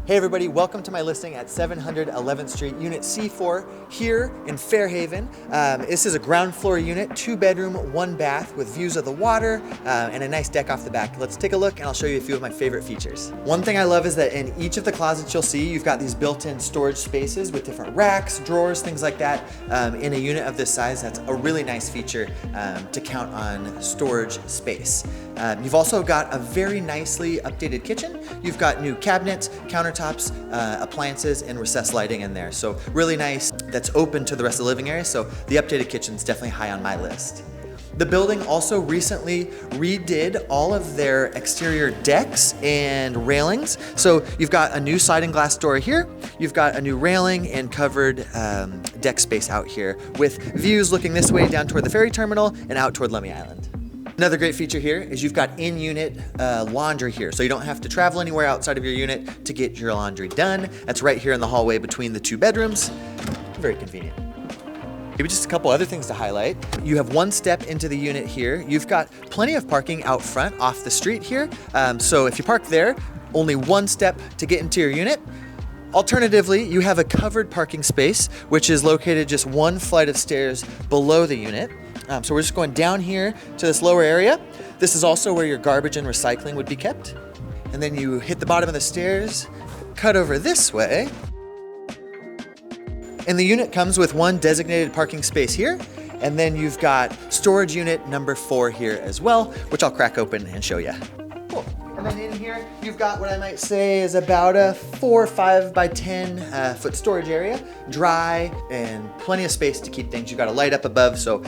Hey everybody, welcome to my listing at 711th Street, Unit C4 here in Fairhaven. This is a ground floor unit, 2-bedroom, 1 bath with views of the water and a nice deck off the back. Let's take a look and I'll show you a few of my favorite features. One thing I love is that in each of the closets you'll see, you've got these built-in storage spaces with different racks, drawers, things like that. In a unit of this size, that's a really nice feature to count on storage space. You've also got a very nicely updated kitchen. You've got new cabinets, countertops, appliances, and recessed lighting in there. So really nice. That's open to the rest of the living area. So the updated kitchen is definitely high on my list. The building also recently redid all of their exterior decks and railings. So you've got a new sliding glass door here. You've got a new railing and covered deck space out here with views looking this way down toward the ferry terminal and out toward Lummi Island. Another great feature here is you've got in-unit laundry here, so you don't have to travel anywhere outside of your unit to get your laundry done. That's right here in the hallway between the 2 bedrooms. Very convenient. Maybe just a couple other things to highlight. You have 1 step into the unit here. You've got plenty of parking out front off the street here. So if you park there, only 1 step to get into your unit. Alternatively, you have a covered parking space, which is located just 1 flight of stairs below the unit. So we're just going down here to this lower area. This is also where your garbage and recycling would be kept. And then you hit the bottom of the stairs, cut over this way. And the unit comes with 1 designated parking space here. And then you've got storage unit number 4 here as well, which I'll crack open and show you. Cool. And then in here, you've got what I might say is about a 4 or 5 by 10 foot storage area, dry and plenty of space to keep things. You've got a light up above, so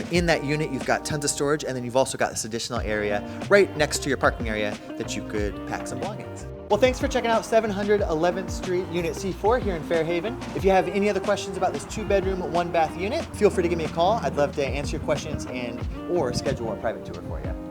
in that unit, you've got tons of storage, and then you've also got this additional area right next to your parking area that you could pack some belongings. Well, thanks for checking out 711th Street, Unit C4 here in Fairhaven. If you have any other questions about this 2-bedroom, 1 bath unit, feel free to give me a call. I'd love to answer your questions or schedule a private tour for you.